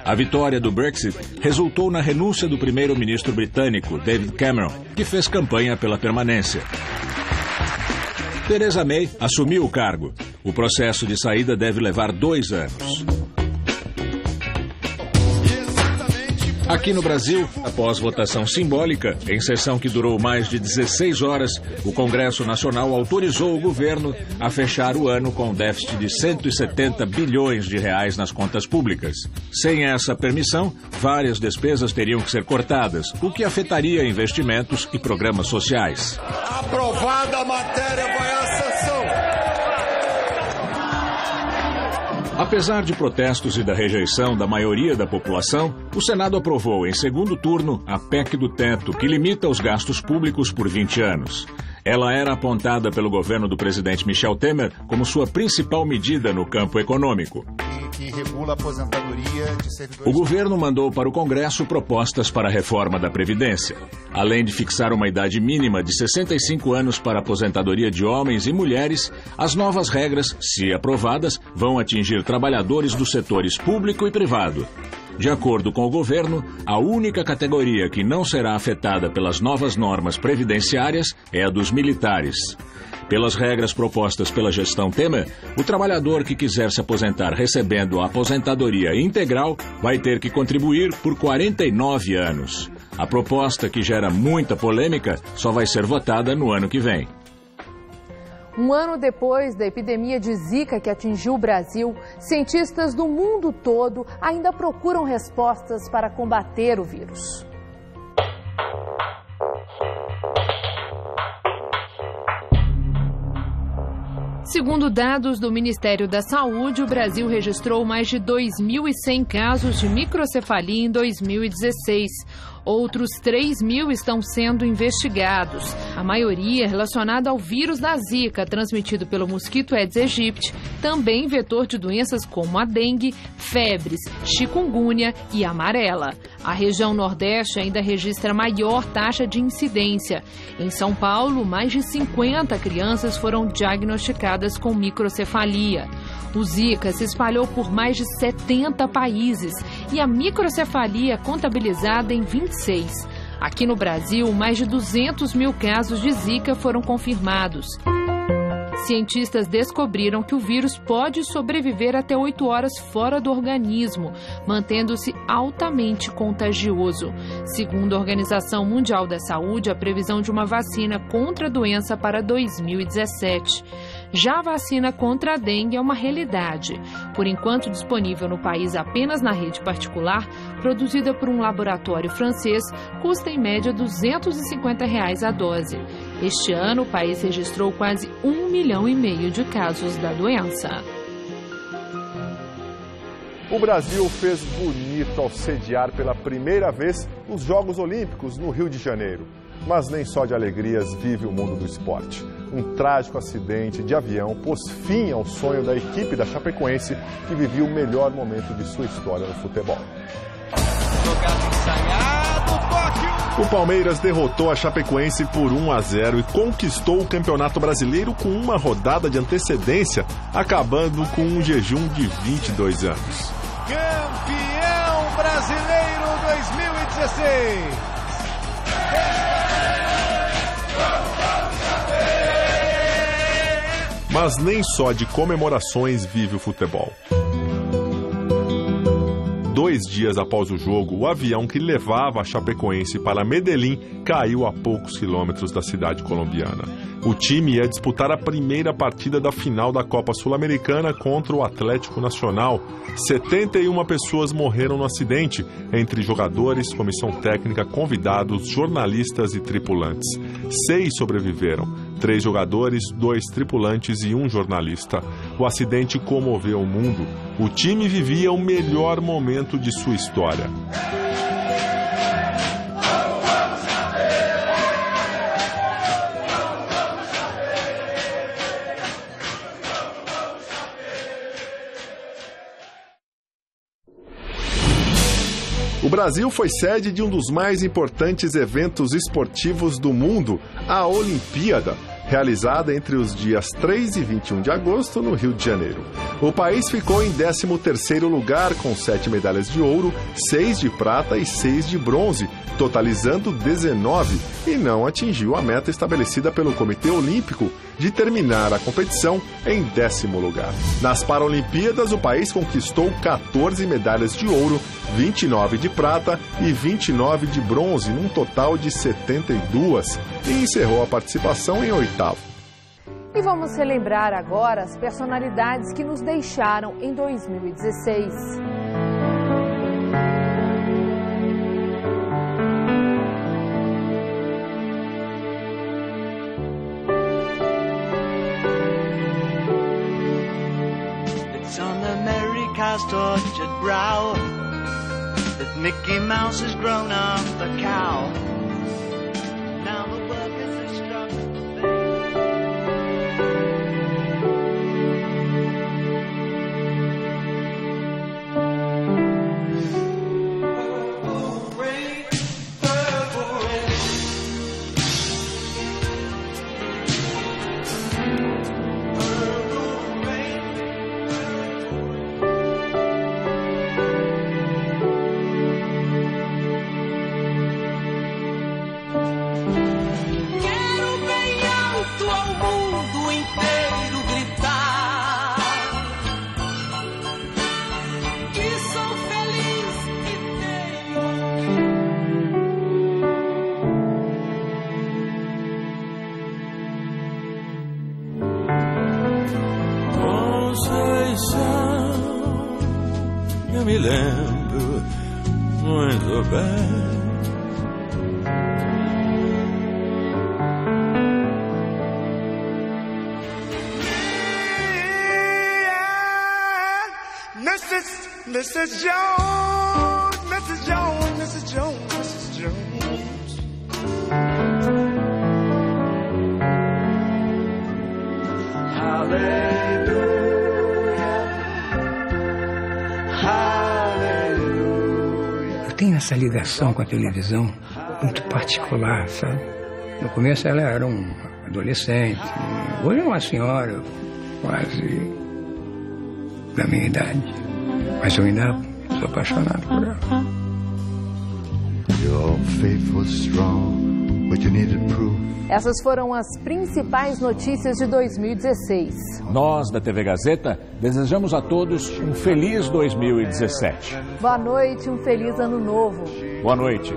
A vitória do Brexit resultou na renúncia do primeiro-ministro britânico, David Cameron, que fez campanha pela permanência. Theresa May assumiu o cargo. O processo de saída deve levar 2 anos. Aqui no Brasil, após votação simbólica, em sessão que durou mais de 16 horas, o Congresso Nacional autorizou o governo a fechar o ano com um déficit de 170 bilhões de reais nas contas públicas. Sem essa permissão, várias despesas teriam que ser cortadas, o que afetaria investimentos e programas sociais. Aprovada a matéria, vai à sessão. Apesar de protestos e da rejeição da maioria da população, o Senado aprovou em segundo turno a PEC do teto, que limita os gastos públicos por 20 anos. Ela era apontada pelo governo do presidente Michel Temer como sua principal medida no campo econômico. Que regula a aposentadoria de servidores. O governo mandou para o Congresso propostas para a reforma da Previdência. Além de fixar uma idade mínima de 65 anos para a aposentadoria de homens e mulheres, as novas regras, se aprovadas, vão atingir trabalhadores dos setores público e privado. De acordo com o governo, a única categoria que não será afetada pelas novas normas previdenciárias é a dos militares. Pelas regras propostas pela gestão Temer, o trabalhador que quiser se aposentar recebendo a aposentadoria integral vai ter que contribuir por 49 anos. A proposta, que gera muita polêmica, só vai ser votada no ano que vem. Um ano depois da epidemia de Zika que atingiu o Brasil, cientistas do mundo todo ainda procuram respostas para combater o vírus. Segundo dados do Ministério da Saúde, o Brasil registrou mais de 2.100 casos de microcefalia em 2016. Outros 3.000 estão sendo investigados, a maioria relacionada ao vírus da Zika, transmitido pelo mosquito Aedes aegypti, também vetor de doenças como a dengue, febres, chikungunya e amarela. A região Nordeste ainda registra a maior taxa de incidência. Em São Paulo, mais de 50 crianças foram diagnosticadas com microcefalia. O Zika se espalhou por mais de 70 países e a microcefalia é contabilizada em 26. Aqui no Brasil, mais de 200 mil casos de Zika foram confirmados. Cientistas descobriram que o vírus pode sobreviver até 8 horas fora do organismo, mantendo-se altamente contagioso. Segundo a Organização Mundial da Saúde, a previsão de uma vacina contra a doença para 2017. Já a vacina contra a dengue é uma realidade. Por enquanto disponível no país apenas na rede particular, produzida por um laboratório francês, custa em média R$ 250 a dose. Este ano, o país registrou quase 1,5 milhão de casos da doença. O Brasil fez bonito ao sediar pela primeira vez os Jogos Olímpicos no Rio de Janeiro. Mas nem só de alegrias vive o mundo do esporte. Um trágico acidente de avião pôs fim ao sonho da equipe da Chapecoense, que vivia o melhor momento de sua história no futebol. O Palmeiras derrotou a Chapecoense por 1-0 e conquistou o Campeonato Brasileiro com uma rodada de antecedência, acabando com um jejum de 22 anos. Campeão Brasileiro 2016! Mas nem só de comemorações vive o futebol. 2 dias após o jogo, o avião que levava a Chapecoense para Medellín caiu a poucos quilômetros da cidade colombiana. O time ia disputar a primeira partida da final da Copa Sul-Americana contra o Atlético Nacional. 71 pessoas morreram no acidente, entre jogadores, comissão técnica, convidados, jornalistas e tripulantes. 6 sobreviveram. 3 jogadores, 2 tripulantes e 1 jornalista. O acidente comoveu o mundo. O time vivia o melhor momento de sua história. O Brasil foi sede de um dos mais importantes eventos esportivos do mundo, a Olimpíada, realizada entre os dias 3 e 21 de agosto no Rio de Janeiro. O país ficou em 13º lugar com 7 medalhas de ouro, 6 de prata e 6 de bronze, totalizando 19, e não atingiu a meta estabelecida pelo Comitê Olímpico de terminar a competição em 10º lugar. Nas Paralimpíadas, o país conquistou 14 medalhas de ouro, 29 de prata e 29 de bronze, num total de 72, e encerrou a participação em 8º. E vamos relembrar agora as personalidades que nos deixaram em 2016. It's on America's tortured brow that Mickey Mouse has grown up a cow. Now the workers are struggling. Eu me lembro muito bem. Mrs. Jones, Mrs. Jones, Mrs. Jones, Mrs. Jones. Eu tenho essa ligação com a televisão muito particular, sabe? No começo ela era um adolescente, hoje é uma senhora quase da minha idade, mas eu ainda sou apaixonado por ela. Your faith was strong, but you needed proof. Essas foram as principais notícias de 2016. Nós, da TV Gazeta, desejamos a todos um feliz 2017. Boa noite, um feliz ano novo. Boa noite.